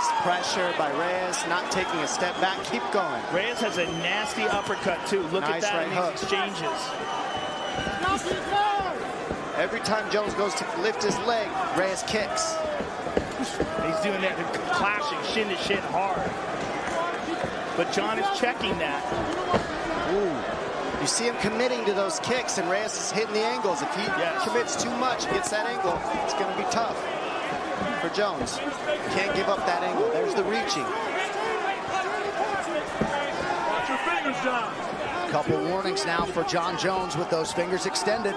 Nice pressure by Reyes, not taking a step back. Keep going. Reyes has a nasty uppercut, too. Look Nice at that right in hook. these exchanges. Every time Jones goes to lift his leg, Reyes kicks. He's doing that, clashing shin to shin hard. But John is checking that. Ooh. You see him committing to those kicks, and Reyes is hitting the angles. If he commits too much, gets that angle, it's going to be tough for Jones. Can't give up that angle. There's the reaching. Watch your fingers, John. Couple warnings now for Jon Jones with those fingers extended.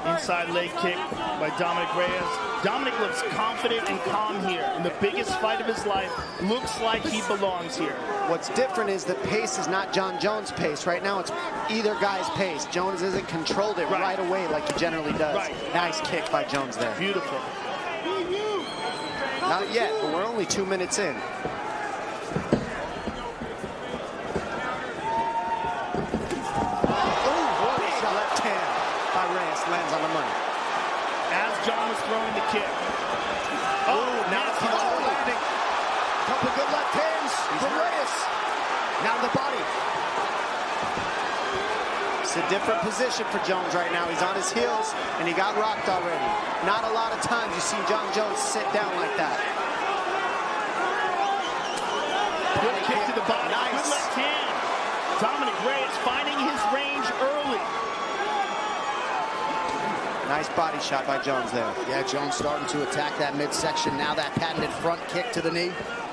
Inside leg kick by Dominic Reyes. Dominic looks confident and calm here. In the biggest fight of his life, looks like he belongs here. What's different is the pace is not Jon Jones' pace. Right now, it's either guy's pace. Jones hasn't controlled it right away like he generally does. Nice kick by Jones there. Beautiful. Not yet, but we're only 2 minutes in. Lands on the money. As John was throwing the kick. Oh, now it's landing. Couple good left hands from Reyes. Now the body. It's a different position for Jones right now. He's on his heels, and he got rocked already. Not a lot of times you see Jon Jones sit down like that. Good kick to the body. Nice. Good left hand. Dominic Reyes finding his range early. Nice body shot by Jones there. Yeah, Jones starting to attack that midsection. Now that patented front kick to the knee.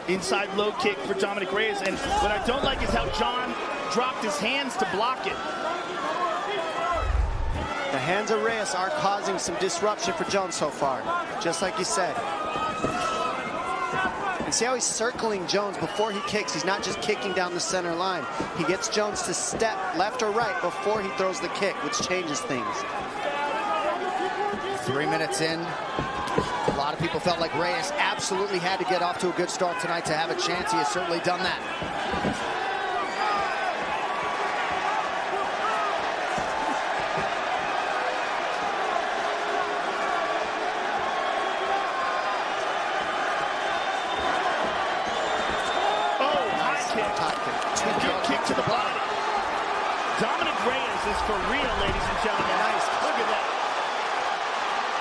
Inside low kick for Dominic Reyes. And what I don't like is how John dropped his hands to block it. The hands of Reyes are causing some disruption for Jones so far, just like you said. And see how he's circling Jones before he kicks. He's not just kicking down the center line. He gets Jones to step left or right before he throws the kick, which changes things. 3 minutes in. A lot of people felt like Reyes absolutely had to get off to a good start tonight to have a chance. He has certainly done that. Oh, high kick. Good kick to the body. Dominic Reyes is for real, ladies and gentlemen. Nice. Look at that.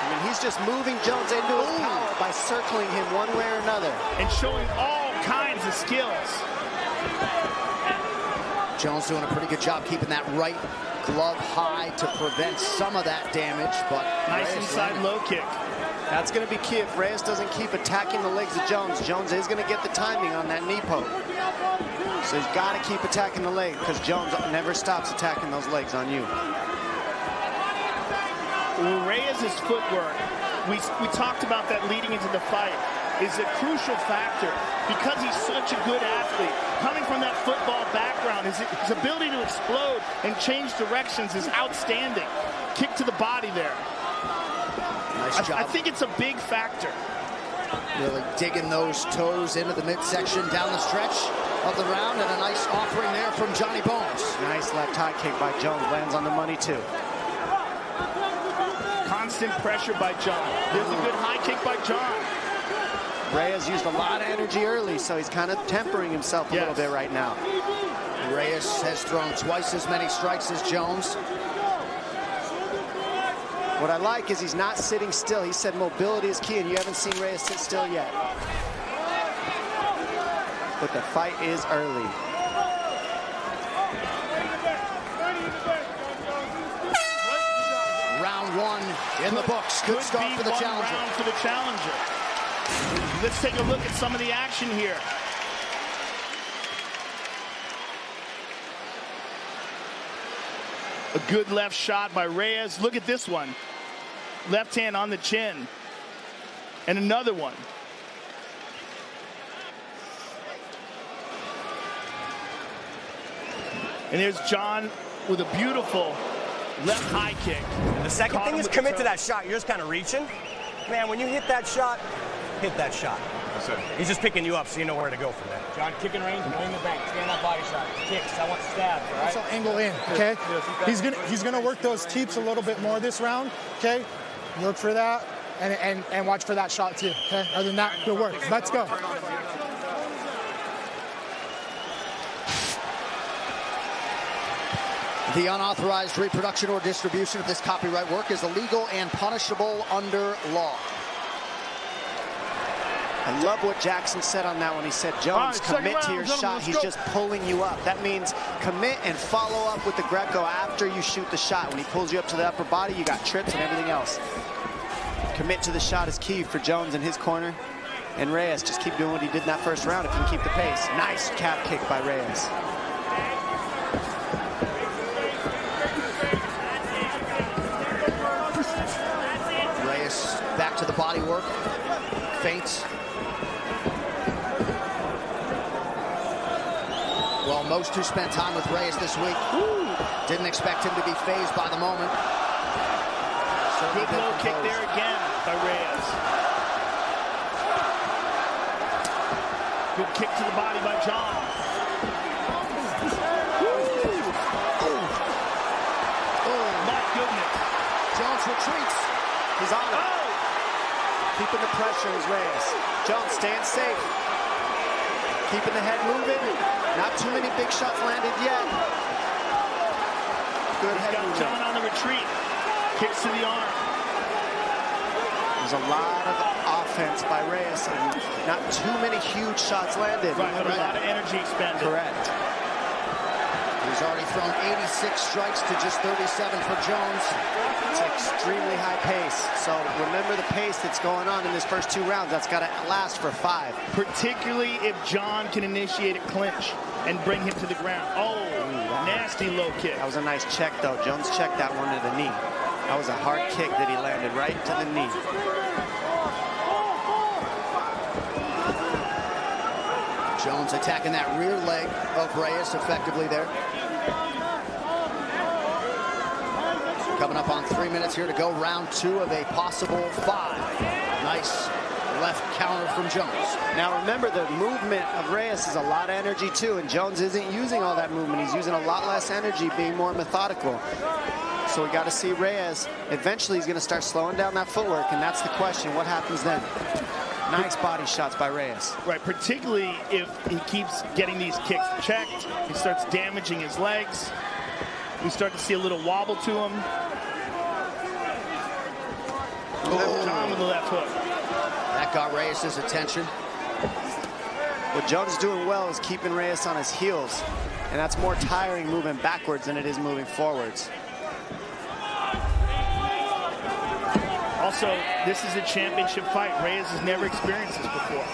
I mean, he's just moving Jones into his power by circling him one way or another. And showing all kinds of skills. Jones doing a pretty good job keeping that right glove high to prevent some of that damage, but nice Reyes inside landed. low kick. That's going to be key. If Reyes doesn't keep attacking the legs of Jones, Jones is going to get the timing on that knee poke. So he's got to keep attacking the leg because Jones never stops attacking those legs on you. Reyes' footwork, we talked about that leading into the fight, is a crucial factor because he's such a good athlete. Coming from that football background, his ability to explode and change directions is outstanding. Kick to the body there. Nice job. I think it's a big factor. Really digging those toes into the midsection down the stretch of the round, and a nice offering there from Johnny Bones. Nice left high kick by Jones. Lands on the money, too. Constant pressure by John. There's a good high kick by John. Reyes used a lot of energy early, so he's kind of tempering himself a little bit right now. Reyes has thrown twice as many strikes as Jones. What I like is he's not sitting still. He said mobility is key, and you haven't seen Reyes sit still yet. But the fight is early. Round one in the books. Good start for the challenger. Round for the challenger. Let's take a look at some of the action here. A good left shot by Reyes. Look at this one. Left hand on the chin. And another one. And there's John with a beautiful left high kick. The second thing is commit to that shot. You're just kind of reaching. Man, when you hit that shot, hit that shot. That's it. He's just picking you up so you know where to go from there. John, kicking range, knowing the bank, stand that body shot, kicks. I want stabs, all right? Also angle in, okay? He's gonna work those teeps a little bit more this round, okay? Look for that, and watch for that shot too. Okay. Other than that, good work. Let's go. The unauthorized reproduction or distribution of this copyright work is illegal and punishable under law. I love what Jackson said on that one. He said, Jones, commit to your shot. He's just pulling you up. That means commit and follow up with the Greco after you shoot the shot. When he pulls you up to the upper body, you got trips and everything else. Commit to the shot is key for Jones in his corner. And Reyes, just keep doing what he did in that first round if you can keep the pace. Nice calf kick by Reyes. Reyes back to the body work. Feints. Well, most who spent time with Reyes this week didn't expect him to be fazed by the moment. Good low kick there again by Reyes. Good kick to the body by John. My goodness. Jones retreats. He's on it. Keeping the pressure is Reyes. Jones staying safe. Keeping the head moving. Not too many big shots landed yet. Good head movement. John on the retreat. Kicks to the arm. There's a lot of offense by Reyes and not too many huge shots landed. Right, but a lot of energy expended. Correct. He's already thrown 86 strikes to just 37 for Jones. It's extremely high pace. So remember the pace that's going on in this first 2 rounds. That's got to last for 5. Particularly if John can initiate a clinch and bring him to the ground. Oh, nasty low kick. That was a nice check, though. Jones checked that one to the knee. That was a hard kick that he landed right to the knee. Jones attacking that rear leg of Reyes effectively there. Coming up on 3 minutes here to go, round 2 of a possible 5. Nice left counter from Jones. Now remember, the movement of Reyes is a lot of energy too, and Jones isn't using all that movement. He's using a lot less energy, being more methodical. So we got to see Reyes. Eventually he's going to start slowing down that footwork, and that's the question. What happens then? Nice body shots by Reyes. Right, particularly if he keeps getting these kicks checked. He starts damaging his legs. We start to see a little wobble to him. John with the left hook. That got Reyes' attention. What Jones is doing well is keeping Reyes on his heels, and that's more tiring moving backwards than it is moving forwards. Also, this is a championship fight. Reyes has never experienced this before.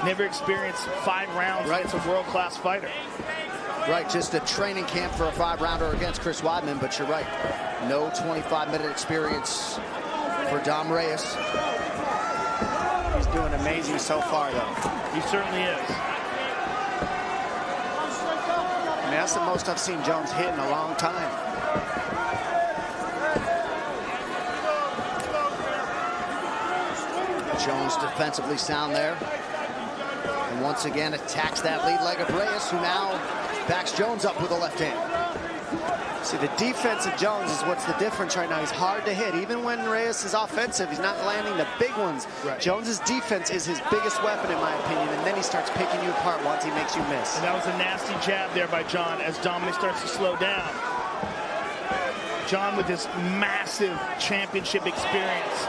Never experienced 5 rounds against a world-class fighter. Right, just a training camp for a 5-rounder against Chris Weidman, but you're right. No 25-minute experience for Dom Reyes. He's doing amazing so far, though. He certainly is. I mean, that's the most I've seen Jones hit in a long time. Jones defensively sound there. And once again attacks that lead leg of Reyes, who now backs Jones up with a left hand. See, the defense of Jones is what's the difference right now. He's hard to hit. Even when Reyes is offensive, he's not landing the big ones. Right. Jones's defense is his biggest weapon, in my opinion, and then he starts picking you apart once he makes you miss. And that was a nasty jab there by John as Dominic starts to slow down. John with this massive championship experience.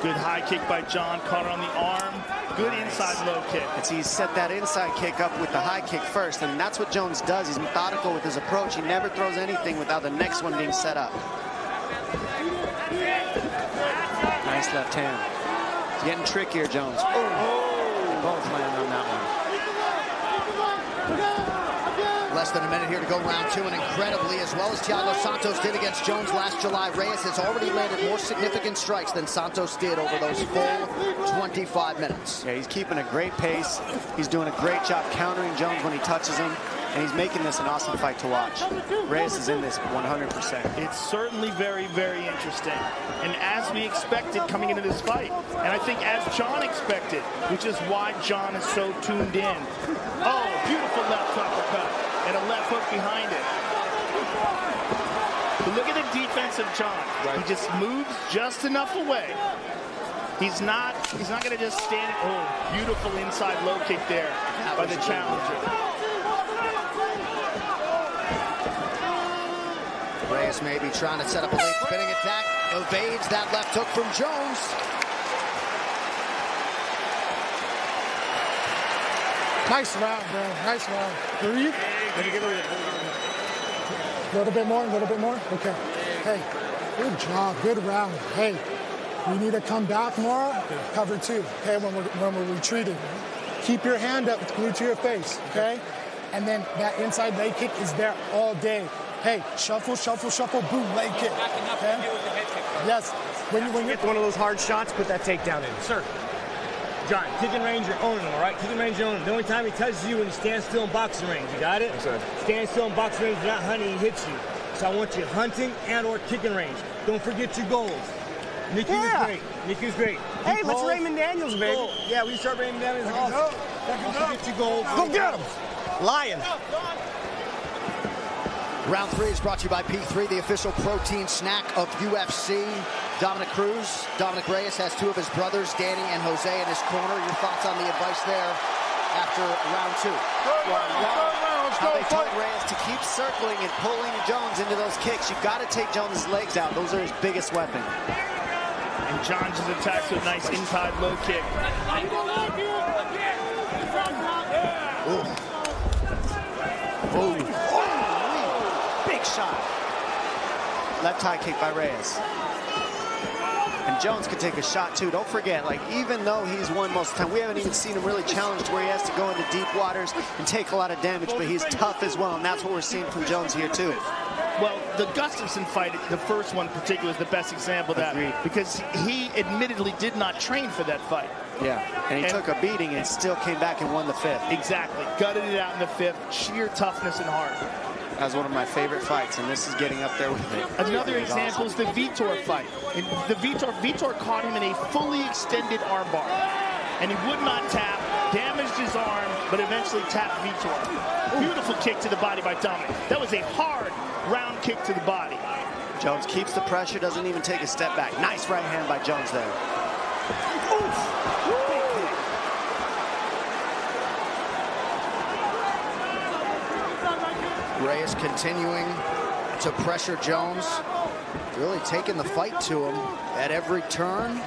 Good high kick by John, caught on the arm. Good inside low kick. And so he set that inside kick up with the high kick first, and that's what Jones does. He's methodical with his approach. He never throws anything without the next one being set up. Nice left hand. It's getting trickier, Jones. Oh, they both land on that one. Less than a minute here to go round 2, and incredibly, as well as Thiago Santos did against Jones last July, Reyes has already landed more significant strikes than Santos did over those full 25 minutes. Yeah, he's keeping a great pace. He's doing a great job countering Jones when he touches him. And he's making this an awesome fight to watch. Reyes is in this 100%. It's certainly very, very interesting. And as we expected coming into this fight, and I think as John expected, which is why John is so tuned in. Oh, beautiful left uppercut and a left hook behind it. But look at the defense of John. Right. He just moves just enough away. He's not going to just stand. Oh, beautiful inside low kick there by the challenger. Reyes maybe trying to set up a late spinning attack. Evades that left hook from Jones. Nice round, bro. Nice round. Breathe. A little bit more, a little bit more. Okay. Hey, good job. Good round. Hey, we need to come back more. Cover 2. Okay, when we're retreating. Keep your hand up glued to your face. Okay? And then that inside leg kick is there all day. Hey, shuffle, shuffle, shuffle, boom, leg kick. Okay? Yes. When you get one of those hard shots, put that takedown in. Sir. John, kicking range, you're owning him, all right? Kicking range, you're owning him. The only time he touches you when he stands still in boxing range. You got it? Yes, sir. Stand still in boxing range, you're not hunting, he hits you. So I want you hunting and or kicking range. Don't forget your goals. Nikki was great. Nikki was great. Hey, let's Raymond Daniels, baby. Goal. Yeah, we start Raymond Daniels. Awesome. Don't forget your goals. Go get him. Lion. Round 3 is brought to you by P3, the official protein snack of UFC. Dominic Cruz, Dominic Reyes has 2 of his brothers, Danny and Jose, in his corner. Your thoughts on the advice there after round 2? How they told Reyes to keep circling and pulling Jones into those kicks. You've got to take Jones' legs out. Those are his biggest weapon. And John just attacks with a nice inside low kick. Big shot. Left high kick by Reyes. And Jones can take a shot too. Don't forget, like, even though he's won most of the time, we haven't even seen him really challenged where he has to go into deep waters and take a lot of damage, but he's tough as well, and that's what we're seeing from Jones here too. Well, the Gustafsson fight, the first one in particular, is the best example of that. Agreed. Because he admittedly did not train for that fight. Yeah, and he took a beating and still came back and won the 5th. Exactly. Gutted it out in the 5th. Sheer toughness and heart. That was one of my favorite fights, and this is getting up there with it. Another example is the Vitor fight. And the Vitor caught him in a fully extended armbar. And he would not tap, damaged his arm, but eventually tapped Vitor. Beautiful kick to the body by Dominic. That was a hard round kick to the body. Jones keeps the pressure, doesn't even take a step back. Nice right hand by Jones there. Oof. Reyes continuing to pressure Jones, really taking the fight to him at every turn.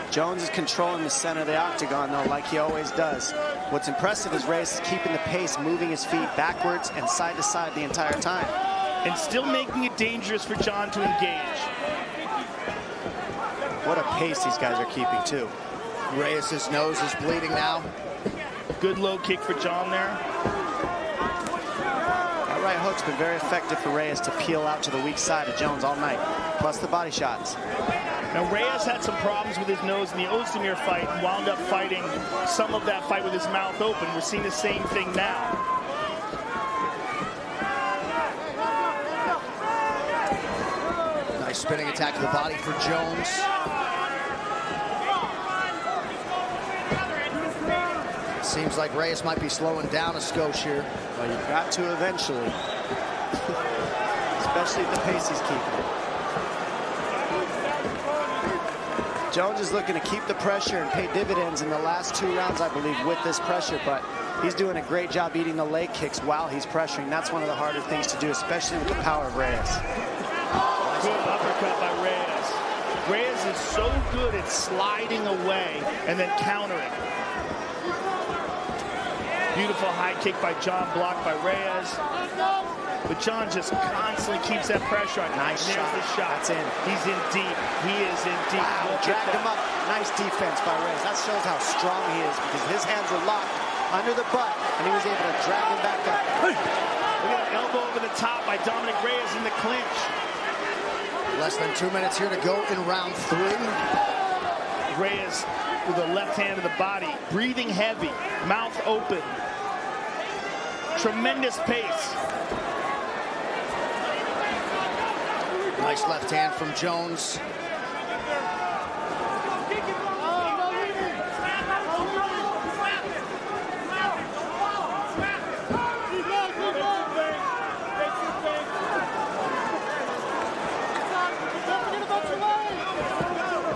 Jones is controlling the center of the octagon, though, like he always does. What's impressive is Reyes is keeping the pace, moving his feet backwards and side to side the entire time. And still making it dangerous for John to engage. What a pace these guys are keeping, too. Reyes' nose is bleeding now. Good low kick for John there. That right hook's been very effective for Reyes to peel out to the weak side of Jones all night, plus the body shots. Now, Reyes had some problems with his nose in the Ozdemir fight and wound up fighting some of that fight with his mouth open. We're seeing the same thing now. Nice spinning attack to the body for Jones. Seems like Reyes might be slowing down a skosh here. Well, you've got to eventually. Especially at the pace he's keeping. Jones is looking to keep the pressure and pay dividends in the last 2 rounds, I believe, with this pressure, but he's doing a great job eating the leg kicks while he's pressuring. That's one of the harder things to do, especially with the power of Reyes. Good uppercut by Reyes. Reyes is so good at sliding away and then countering. Beautiful high kick by John, blocked by Reyes. But John just constantly keeps that pressure on. Nice shot. There's the shot. That's in. He's in deep. He is in deep. Wow, dragged him up. Nice defense by Reyes. That shows how strong he is because his hands were locked under the butt, and he was able to drag him back up. Look at an elbow over the top by Dominic Reyes in the clinch. Less than 2 minutes here to go in round 3. Reyes with the left hand to the body, breathing heavy, mouth open, tremendous pace. Nice left hand from Jones.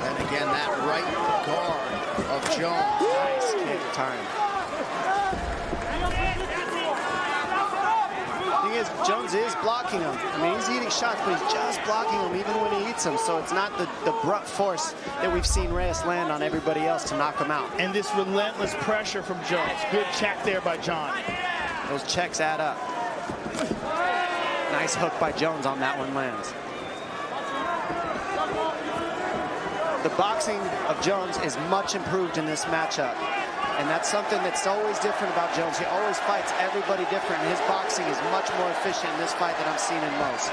And again, that right guard of Jones. Nice kick time. Thing is, Jones is blocking him. I mean, he's eating shots, but he's just blocking him even when he eats them. So it's not the brunt force that we've seen Reyes land on everybody else to knock him out. And this relentless pressure from Jones. Good check there by John. Those checks add up. Nice hook by Jones on that one lands. The boxing of Jones is much improved in this matchup. And that's something that's always different about Jones. He always fights everybody different, and his boxing is much more efficient in this fight than I've seen in most.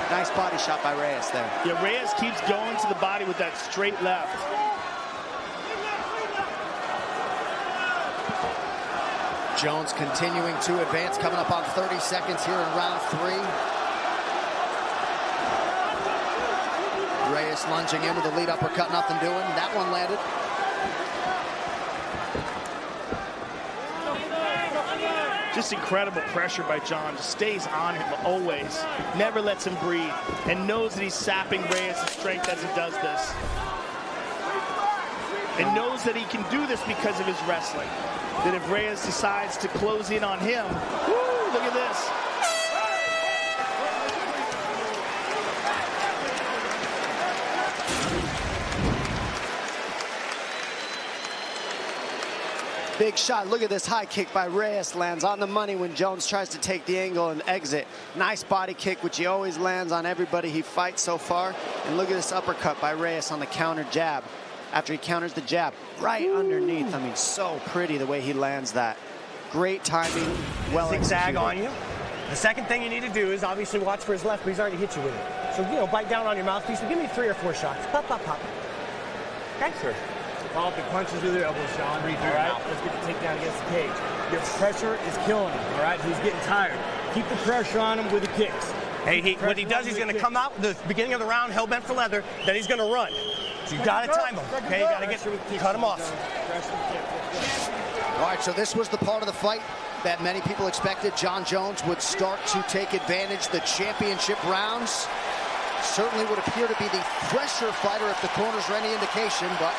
Nice body shot by Reyes there. Yeah, Reyes keeps going to the body with that straight left. Jones continuing to advance, coming up on 30 seconds here in round 3. Reyes lunging in with a lead uppercut, nothing doing. That one landed. Just incredible pressure by John. Just stays on him always. Never lets him breathe. And knows that he's sapping Reyes' strength as he does this. And knows that he can do this because of his wrestling. That if Reyes decides to close in on him, woo, look at this. Big shot. Look at this high kick by Reyes. Lands on the money when Jones tries to take the angle and exit. Nice body kick, which he always lands on everybody he fights so far. And look at this uppercut by Reyes on the counter jab. After he counters the jab, right underneath. I mean, so pretty the way he lands that. Great timing. Well Zigzag executed. on you. The second thing you need to do is obviously watch for his left, but he's already hit you with it. So, you know, bite down on your mouthpiece and give me 3 or 4 shots. Pop, pop, pop. Okay, sir. Follow up the punches with your elbows, Sean. All right, let's get the takedown against the cage. Your pressure is killing him, all right? He's getting tired. Keep the pressure on him with the kicks. Hey, what he does, he's going to come out the beginning of the round, hell-bent for leather, then he's going to run. So you got to time him, okay? You got to cut him off. All right, so this was the part of the fight that many people expected. John Jones would start to take advantage. The championship rounds certainly would appear to be the fresher fighter if the corners are any indication, but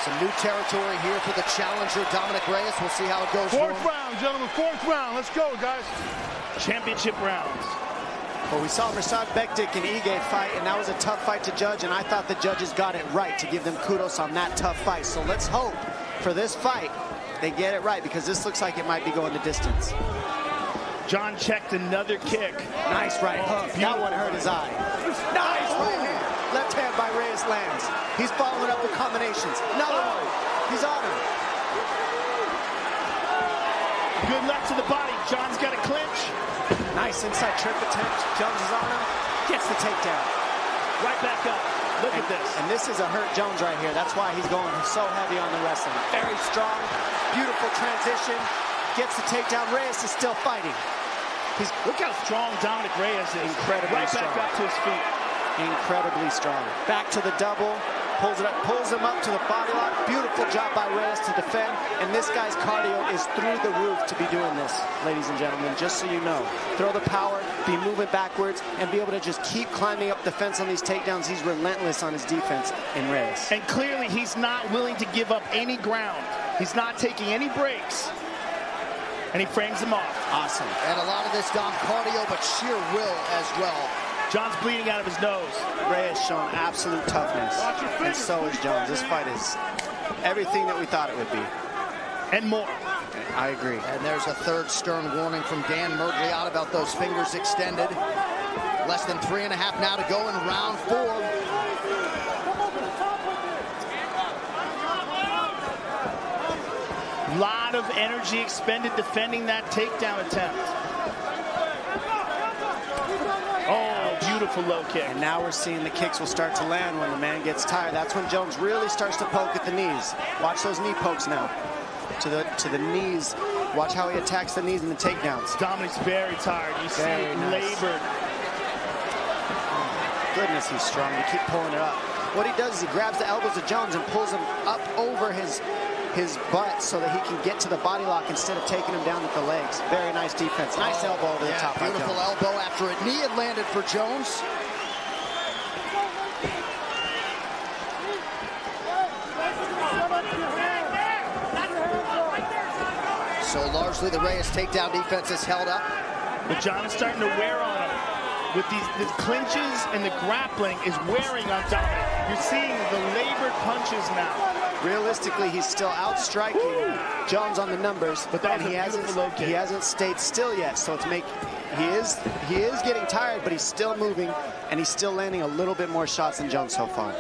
some new territory here for the challenger, Dominic Reyes. We'll see how it goes. Fourth round, gentlemen, 4th round. Let's go, guys. Championship rounds. Well, we saw Rashad Bektik and Ige fight, and that was a tough fight to judge, and I thought the judges got it right to give them kudos on that tough fight. So let's hope for this fight they get it right, because this looks like it might be going the distance. John checked another kick. Nice right hook. That one hurt his eye. Nice right hand. Left hand by Reyes lands. He's following up with combinations. Another one. He's on him. Good left to the body. John's got a clinch. Nice inside trip attempt. Jones is on him. Gets the takedown. Right back up. Look at this. And this is a hurt Jones right here. That's why he's going so heavy on the wrestling. Very strong. Beautiful transition. Gets the takedown. Reyes is still fighting. Look how strong Dominic Reyes is. Incredibly right strong. back up to his feet. Incredibly strong. Back to the double. Pulls it up, pulls him up to the body lock. Beautiful job by Reyes to defend. And this guy's cardio is through the roof to be doing this, ladies and gentlemen, just so you know. Throw the power, be moving backwards, and be able to just keep climbing up the fence on these takedowns. He's relentless on his defense in Reyes. And clearly he's not willing to give up any ground. He's not taking any breaks. And he frames them off. Awesome. And a lot of this, Dom, cardio, but sheer will as well. John's bleeding out of his nose. Reyes showing absolute toughness. And so is Jones. This fight is everything that we thought it would be. And more. I agree. And there's a third stern warning from Dan Mergliot about those fingers extended. Less than 3.5 now to go in round 4. Lot of energy expended defending that takedown attempt. Oh, beautiful low kick. And now we're seeing the kicks will start to land when the man gets tired. That's when Jones really starts to poke at the knees. Watch those knee pokes now. to the knees. Watch how he attacks the knees and the takedowns. Dominic's very tired. You see it labored. Goodness, he's strong. You keep pulling it up. What he does is he grabs the elbows of Jones and pulls him up over his butt so that he can get to the body lock instead of taking him down with the legs. Very nice defense. Nice elbow over the top. Beautiful elbow after a knee had landed for Jones. So largely the Reyes takedown defense is held up. But John is starting to wear on him. With the clinches and the grappling is wearing on Dominic. You're seeing the labored punches now. Realistically, he's still outstriking Jones on the numbers, but he hasn't stayed still yet. So he is getting tired, but he's still moving, and he's still landing a little bit more shots than Jones so far.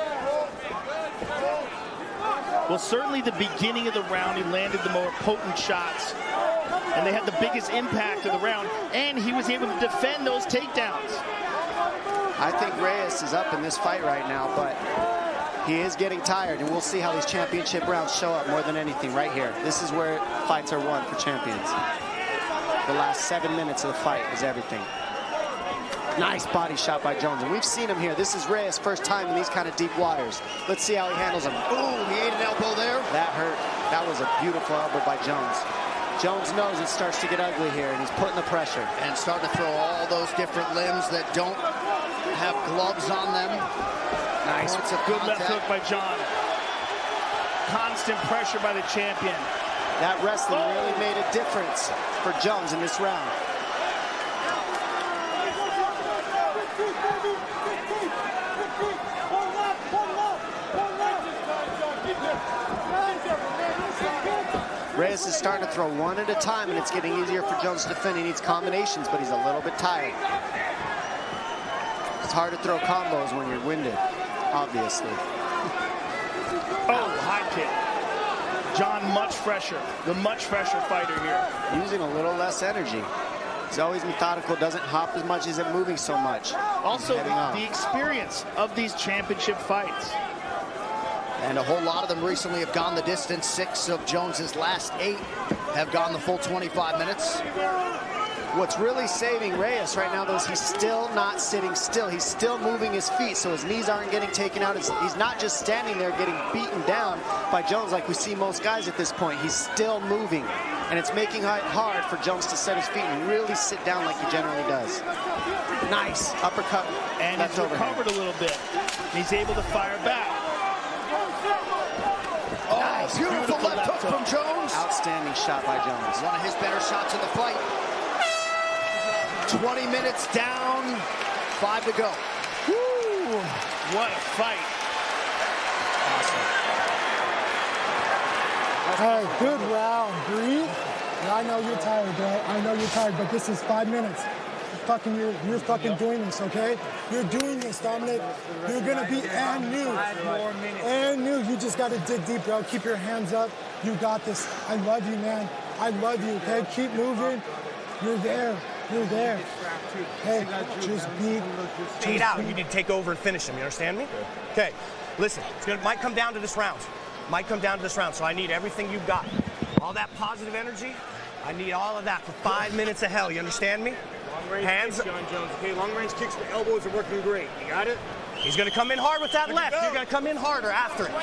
Well, certainly the beginning of the round, he landed the more potent shots, and they had the biggest impact of the round, and he was able to defend those takedowns. I think Reyes is up in this fight right now, but he is getting tired, and we'll see how these championship rounds show up more than anything right here. This is where fights are won for champions. The last 7 minutes of the fight is everything. Nice body shot by Jones, and we've seen him here. This is Reyes' first time in these kind of deep waters. Let's see how he handles him. Ooh, he ate an elbow there. That hurt. That was a beautiful elbow by Jones. Jones knows it starts to get ugly here, and he's putting the pressure. And starting to throw all those different limbs that don't have gloves on them. Nice. It's a good left hook by John. Constant pressure by the champion. That wrestling really made a difference for Jones in this round. Reyes is starting to throw one at a time, and it's getting easier for Jones to defend. He needs combinations, but he's a little bit tired. It's hard to throw combos when you're winded, obviously. Oh, high kick. John much fresher, the much fresher fighter here. Using a little less energy. He's always methodical, doesn't hop as much, isn't moving so much. Also, the experience of these championship fights. And a whole lot of them recently have gone the distance. 6 of Jones's last 8 have gone the full 25 minutes. What's really saving Reyes right now, though, is he's still not sitting still. He's still moving his feet, so his knees aren't getting taken out. He's not just standing there getting beaten down by Jones like we see most guys at this point. He's still moving, and it's making it hard for Jones to set his feet and really sit down like he generally does. Nice uppercut. And he's recovered a little bit. He's able to fire back. Nice, beautiful left hook from Jones. Outstanding shot by Jones. One of his better shots in the fight. 20 minutes down, 5 to go. Woo! What a fight. Hey, good round. Breathe. Yeah, I know you're tired, bro. I know you're tired, but this is 5 minutes. You're fucking doing this, okay? You're doing this, Dominic. You're gonna be and new. And new. You just gotta dig deep, bro. Keep your hands up. You got this. I love you, man. I love you, okay? Keep moving. You're there. You're there. Hey, just beat. Beat out. You need to take over and finish him. You understand me? Okay. Listen, might come down to this round. Might come down to this round. So I need everything you've got. All that positive energy. I need all of that for 5 minutes of hell. You understand me? Hands, John Jones. Okay, long range kicks with elbows are working great. You got it? He's going to come in hard with that left. You're going to come in harder after it.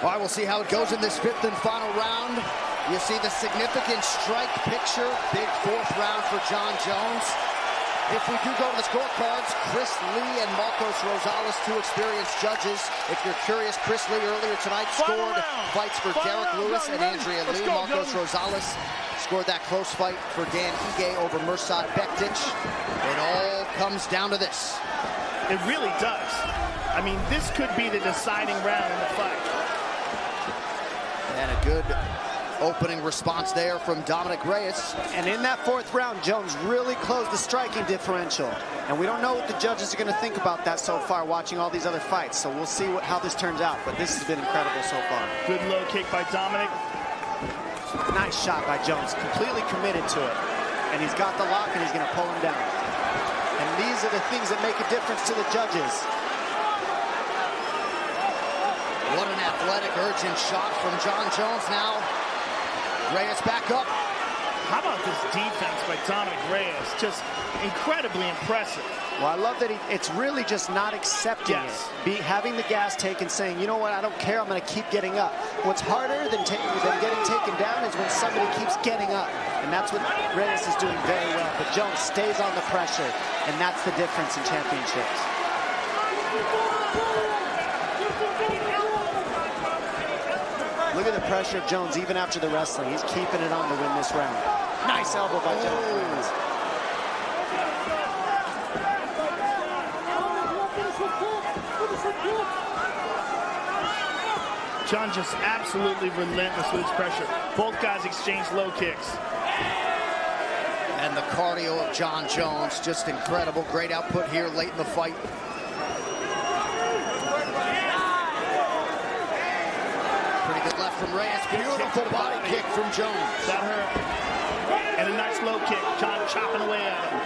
All right, we'll see how it goes in this 5th and final round. You see the significant strike picture. Big 4th round for John Jones. If we do go to the scorecards, Chris Lee and Marcos Rosales, 2 experienced judges. If you're curious, Chris Lee earlier tonight scored fights for Derek Lewis and Andrea Lee. Marcos Rosales scored that close fight for Dan Ige over Mirsad Bektic. It all comes down to this. It really does. I mean, this could be the deciding round in the fight. And a good opening response there from Dominic Reyes. And in that 4th round, Jones really closed the striking differential. And we don't know what the judges are going to think about that so far, watching all these other fights. So we'll see how this turns out. But this has been incredible so far. Good low kick by Dominic. Nice shot by Jones, completely committed to it. And he's got the lock, and he's going to pull him down. And these are the things that make a difference to the judges. What an athletic, urgent shot from John Jones now. Reyes back up. How about this defense by Dominic Reyes? Just incredibly impressive. Well, I love that it's really just not accepting it. Having the gas taken, saying, you know what, I don't care, I'm going to keep getting up. What's harder than getting taken down is when somebody keeps getting up. And that's what Reyes is doing very well. But Jones stays on the pressure, and that's the difference in championships. Look at the pressure of Jones even after the wrestling. He's keeping it on to win this round. Nice elbow by Jones. John just absolutely relentless with his pressure. Both guys exchange low kicks. And the cardio of John Jones, just incredible. Great output here late in the fight. Pretty good left from Reyes. Beautiful body kick from Jones. That hurt. And a nice low kick. John chopping away at him.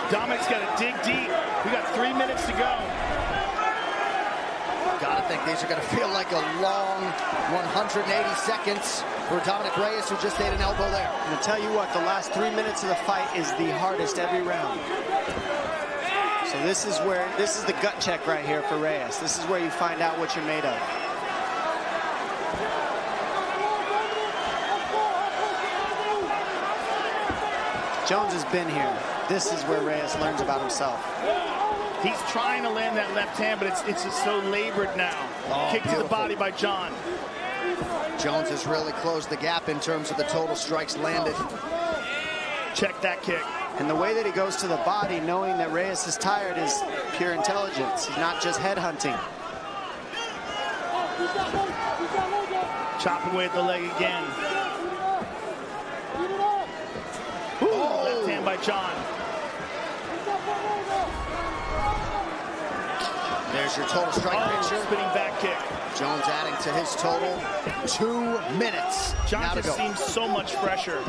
Dominic's got to dig deep. We got 3 minutes to go. Gotta think these are gonna feel like a long 180 seconds for Dominic Reyes, who just ate an elbow there. And I'll tell you what, the last 3 minutes of the fight is the hardest every round. So this is the gut check right here for Reyes. This is where you find out what you're made of. Jones has been here. This is where Reyes learns about himself. He's trying to land that left hand, but it's just so labored now. Kick to the body by John. Jones has really closed the gap in terms of the total strikes landed. Check that kick. And the way that he goes to the body, knowing that Reyes is tired, is pure intelligence. He's not just headhunting. Chop away at the leg again. Ooh, left hand by John. There's your total strike picture. Spinning back kick. Jones adding to his total 2 minutes. John just seems so much fresher.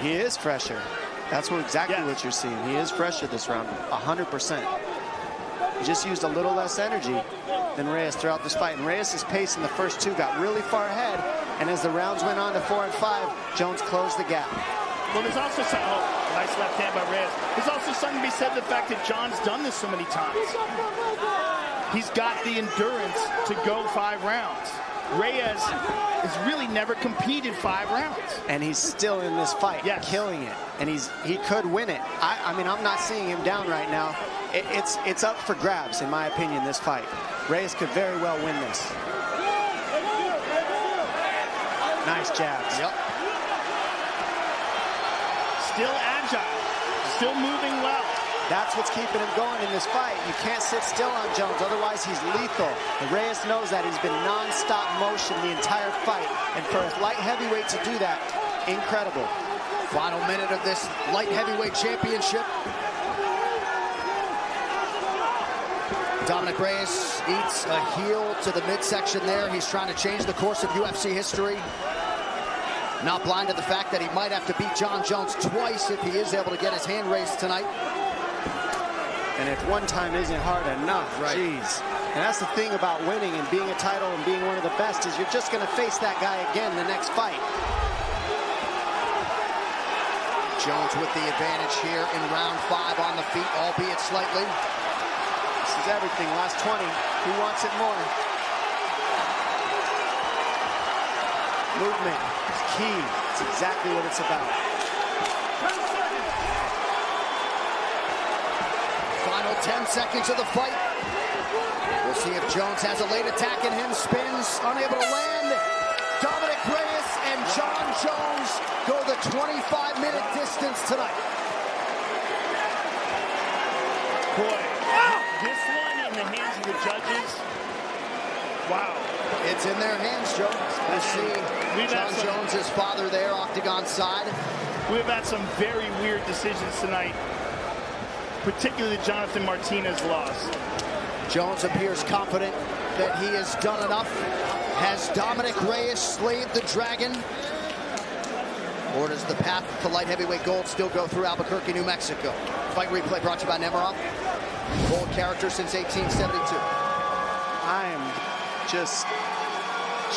He is fresher. That's exactly what you're seeing. He is fresher this round, 100%. He just used a little less energy than Reyes throughout this fight. And Reyes' pace in the first two got really far ahead. And as the rounds went on to 4 and 5, Jones closed the gap. Well, there's also some, nice left hand by Reyes. There's also something to be said to the fact that John's done this so many times. He's got the endurance to go 5 rounds. Reyes has really never competed 5 rounds. And he's still in this fight, killing it. And he could win it. I mean, I'm not seeing him down right now. It's up for grabs, in my opinion, this fight. Reyes could very well win this. Nice jabs. Yep. Still agile, still moving well. That's what's keeping him going in this fight. You can't sit still on Jones, otherwise he's lethal. And Reyes knows that. He's been non-stop motion the entire fight. And for a light heavyweight to do that, incredible. Final minute of this light heavyweight championship. Dominic Reyes eats a heel to the midsection there. He's trying to change the course of UFC history. Not blind to the fact that he might have to beat John Jones twice if he is able to get his hand raised tonight. And if one time isn't hard enough, geez. And that's the thing about winning and being a title and being one of the best is you're just going to face that guy again the next fight. Jones with the advantage here in round 5 on the feet, albeit slightly. This is everything. Last 20. Who wants it more? Movement is key. It's exactly what it's about. Final 10 seconds of the fight. We'll see if Jones has a late attack in him. Spins, unable to land. Dominic Reyes and John Jones go the 25-minute distance tonight. Boy, this one in the hands of the judges. Wow. It's in their hands, Joe. You see John Jones' father there, octagon side. We've had some very weird decisions tonight, particularly the Jonathan Martinez loss. Jones appears confident that he has done enough. Has Dominic Reyes slayed the dragon? Or does the path to light heavyweight gold still go through Albuquerque, New Mexico? Fight replay brought to you by Nemiroff. Bold character since 1872. I am just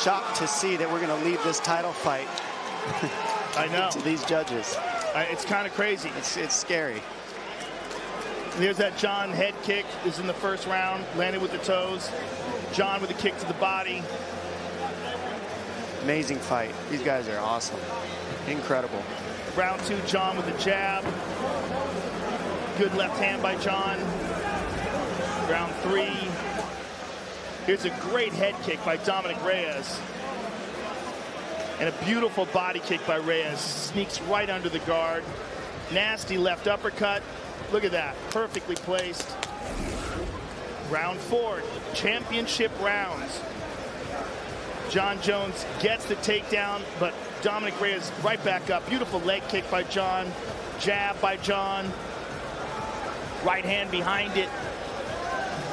shocked to see that we're going to leave this title fight I know. to these judges. It's kind of crazy. It's scary. There's that John head kick is in the first round, landed with the toes. John with a kick to the body. Amazing fight. These guys are awesome. Incredible. Round 2, John with the jab. Good left hand by John. Round 3. Here's a great head kick by Dominic Reyes. And a beautiful body kick by Reyes. Sneaks right under the guard. Nasty left uppercut. Look at that. Perfectly placed. Round 4. Championship rounds. John Jones gets the takedown, but Dominic Reyes right back up. Beautiful leg kick by John. Jab by John. Right hand behind it.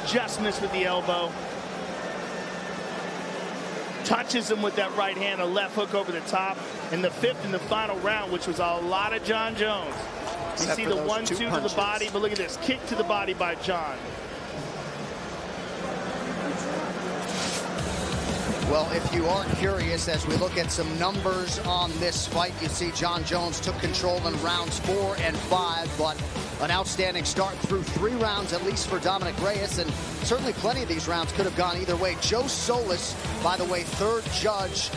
Just missed with the elbow. Touches him with that right hand, a left hook over the top. In the 5th and the final round, which was a lot of John Jones. You see the 1-2 to the body, but look at this. Kick to the body by John. Well, if you are curious, as we look at some numbers on this fight, you see John Jones took control in rounds 4 and 5, but an outstanding start through 3 rounds, at least for Dominic Reyes, and certainly plenty of these rounds could have gone either way. Joe Solis, by the way, 3rd judge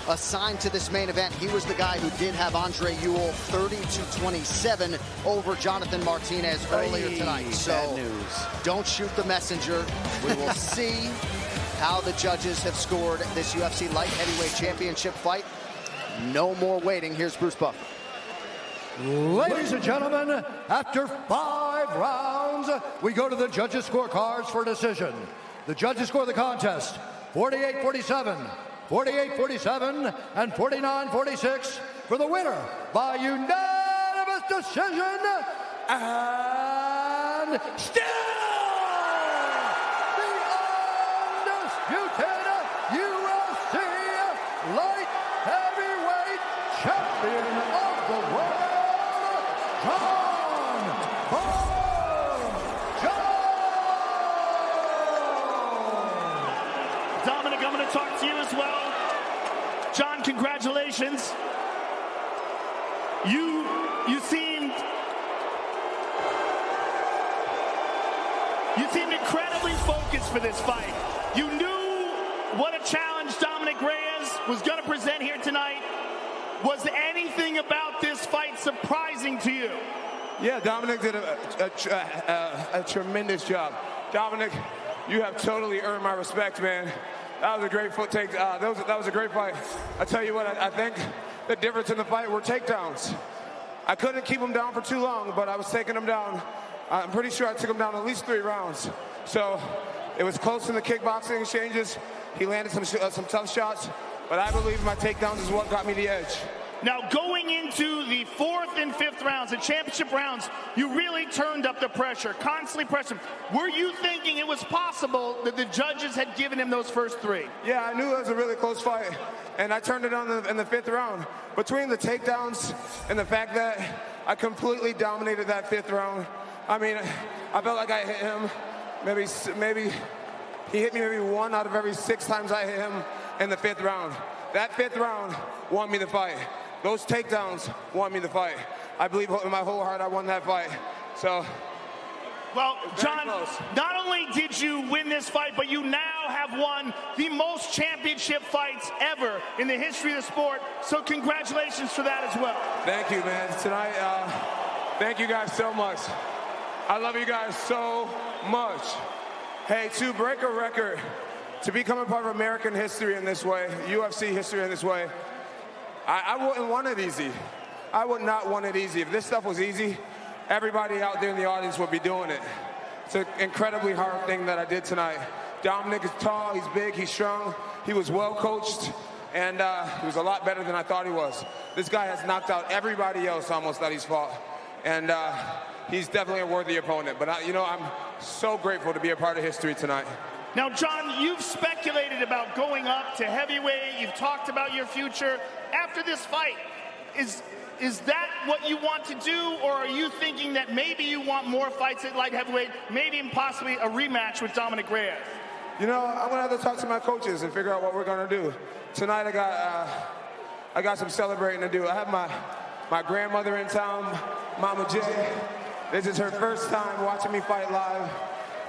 assigned to this main event. He was the guy who did have Andre Ewell 30-27 over Jonathan Martinez earlier tonight. So bad news. Don't shoot the messenger. We will see how the judges have scored this UFC light heavyweight championship fight. No more waiting. Here's Bruce Buffer. Ladies and gentlemen, after 5 rounds, we go to the judges' scorecards for decision. The judges score the contest 48-47, 48-47, and 49-46 for the winner by unanimous decision, and still UFC light heavyweight champion of the world, John Jones. Dominic, I'm going to talk to you as well. John, congratulations. You seemed incredibly focused for this fight. You knew what a challenge Dominic Reyes was going to present here tonight. Was anything about this fight surprising to you? Yeah, Dominic did a tremendous job. Dominic, you have totally earned my respect, man. That was a great foot take. That was a great fight. I tell you what, I think the difference in the fight were takedowns. I couldn't keep him down for too long, but I was taking him down. I'm pretty sure I took him down at least 3 rounds. So it was close in the kickboxing exchanges. He landed some tough shots, but I believe my takedowns is what got me the edge. Now, going into the 4th and 5th rounds, the championship rounds, you really turned up the pressure, constantly pressing. Were you thinking it was possible that the judges had given him those first 3? Yeah, I knew it was a really close fight, and I turned it on in the 5th round. Between the takedowns and the fact that I completely dominated that 5th round, I mean, I felt like I hit him maybe he hit me maybe 1 out of every 6 times I hit him in the 5th round. That 5th round won me the fight. Those takedowns won me the fight. I believe in my whole heart I won that fight. So, well, John, not only did you win this fight, but you now have won the most championship fights ever in the history of the sport. So congratulations for that as well. Thank you, man. Tonight, thank you guys so much. I love you guys so much. Hey, to break a record, to become a part of American history in this way, UFC history in this way, I wouldn't want it easy. I would not want it easy. If this stuff was easy, everybody out there in the audience would be doing it. It's an incredibly hard thing that I did tonight. Dominic is tall, he's big, he's strong, he was well coached, and he was a lot better than I thought he was. This guy has knocked out everybody else almost that he's fought, and he's definitely a worthy opponent. But I'm so grateful to be a part of history tonight. Now, John, you've speculated about going up to heavyweight. You've talked about your future. After this fight, is that what you want to do, or are you thinking that maybe you want more fights at light heavyweight, maybe and possibly a rematch with Dominic Reyes? You know, I'm gonna have to talk to my coaches and figure out what we're gonna do. Tonight I got some celebrating to do. I have my grandmother in town, Mama J. This is her first time watching me fight live.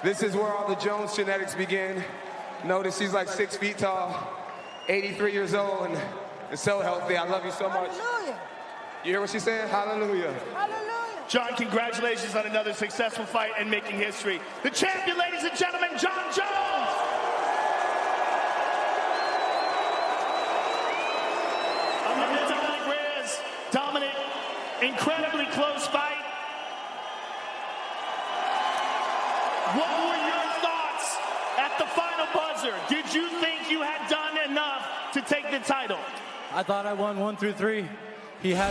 This is where all the Jones genetics begin. Notice she's like 6 feet tall, 83 years old, and so healthy. I love you so much. Hallelujah. You hear what she said? Hallelujah. Hallelujah. John, congratulations on another successful fight and making history. The champion, ladies and gentlemen, John Jones. Dominic Reyes. Dominic, incredibly close fight. What were your thoughts at the final buzzer? Did you think you had done enough to take the title? I thought I won 1 through 3. He had